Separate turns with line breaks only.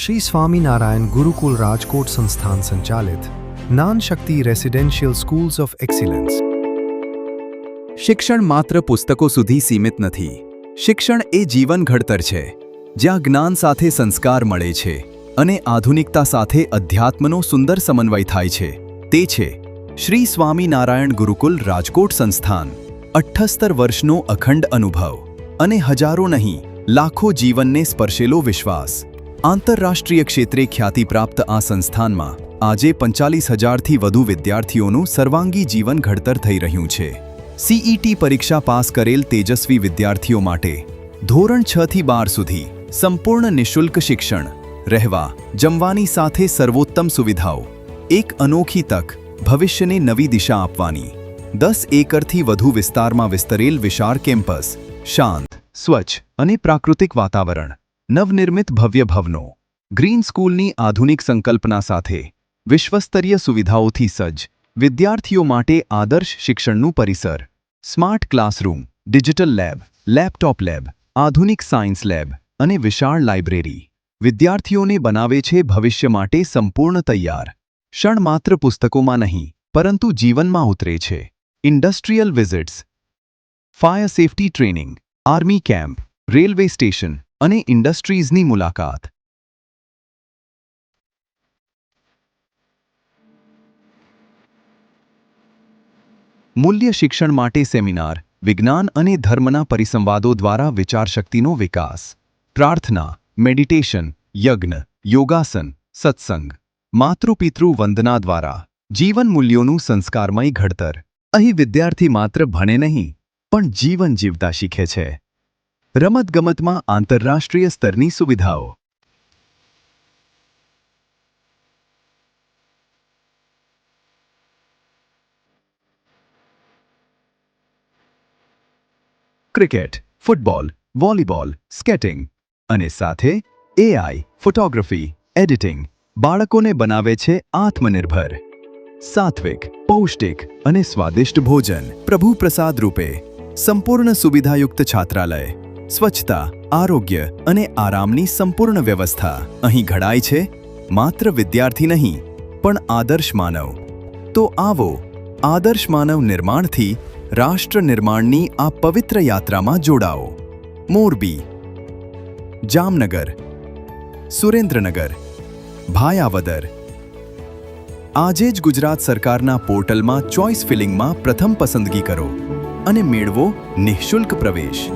श्री स्वामीनारायण गुरुकुल राजकोट संस्थान संचालित ज्ञान शक्ति रेसिडेंशियल स्कूल्स ऑफ एक्सीलेंस।
શિક્ષણ માત્ર પુસ્તકો સુધી સીમિત નથી. શિક્ષણ એ જીવન ઘડતર છે, જ્યાં જ્ઞાન સાથે સંસ્કાર મળે છે અને આધુનિકતા સાથે અધ્યાત્મનો સુંદર સમન્વય થાય છે. તે છે શ્રી સ્વામીનારાયણ ગુરુકુલ રાજકોટ સંસ્થાન. 78 વર્ષનો અખંડ અનુભવ અને હજારો નહીં, લાખો જીવનને સ્પર્શેલો વિશ્વાસ. આંતરરાષ્ટ્રીય ક્ષેત્રે ખ્યાતિ પ્રાપ્ત આ સંસ્થાનમાં આજે 45,000થી વધુ વિદ્યાર્થીઓનું સર્વાંગી જીવન ઘડતર થઈ રહ્યું છે. CET પરીક્ષા પાસ કરેલ તેજસ્વી વિદ્યાર્થીઓ માટે ધોરણ 6 થી 12 સુધી સંપૂર્ણ નિઃશુલ્ક શિક્ષણ, રહેવા, જમવાની સાથે સર્વોત્તમ સુવિધાઓ. એક અનોખી તક ભવિષ્યને નવી દિશા આપવાની. 10 એકરથી વધુ વિસ્તારમાં વિસ્તરેલ વિશાળ કેમ્પસ, શાંત, સ્વચ્છ અને પ્રાકૃતિક વાતાવરણ, નવનિર્મિત ભવ્ય ભવનો, ગ્રીન સ્કૂલની આધુનિક સંકલ્પના સાથે વિશ્વસ્તરીય સુવિધાઓથી સજ્જ, વિદ્યાર્થીઓ માટે આદર્શ શિક્ષણનું પરિસર, smart classroom, digital lab, laptop lab, આધુનિક સાયન્સ લેબ અને વિશાળ લાઇબ્રેરી વિદ્યાર્થીઓને બનાવે છે ભવિષ્ય માટે સંપૂર્ણ તૈયાર. ક્ષણ માત્ર પુસ્તકોમાં નહીં, પરંતુ જીવનમાં ઉતરે છે. Industrial visits, fire safety training, army camp, railway station અને ઇન્ડસ્ટ્રીઝની મુલાકાત. મૂલ્ય શિક્ષણ માટે સેમિનાર, વિજ્ઞાન અને ધર્મના પરિસંવાદો દ્વારા વિચારશક્તિનો વિકાસ. પ્રાર્થના, મેડિટેશન, યજ્ઞ, યોગાસન, સત્સંગ, માતૃપિતૃ વંદના દ્વારા જીવન મૂલ્યોનું સંસ્કારમય ઘડતર. અહીં વિદ્યાર્થી માત્ર ભણે નહીં, પણ જીવન જીવતા શીખે છે. રમતગમતમાં આંતરરાષ્ટ્રીય સ્તરની સુવિધાઓ. ક્રિકેટ, ફૂટબોલ, વોલીબોલ, સ્કેટિંગ અને સાથે AI, ફોટોગ્રાફી, એડિટિંગ બાળકોને બનાવે છે આત્મનિર્ભર. સાત્વિક, પૌષ્ટિક અને સ્વાદિષ્ટ ભોજન પ્રભુ પ્રસાદ રૂપે. સંપૂર્ણ સુવિધાયુક્ત છાત્રાલય, સ્વચ્છતા, આરોગ્ય અને આરામની સંપૂર્ણ વ્યવસ્થા. અહીં ઘડાય છે માત્ર વિદ્યાર્થી નહીં, પણ આદર્શ માનવ. તો આવો, આદર્શ માનવ નિર્માણથી રાષ્ટ્ર નિર્માણની આ પવિત્ર યાત્રામાં જોડાઓ. મોરબી, જામનગર, સુરેન્દ્રનગર, ભાયાવદર. આજે જ ગુજરાત સરકારના પોર્ટલમાં ચોઇસ ફિલિંગમાં પ્રથમ પસંદગી કરો અને મેળવો નિઃશુલ્ક પ્રવેશ.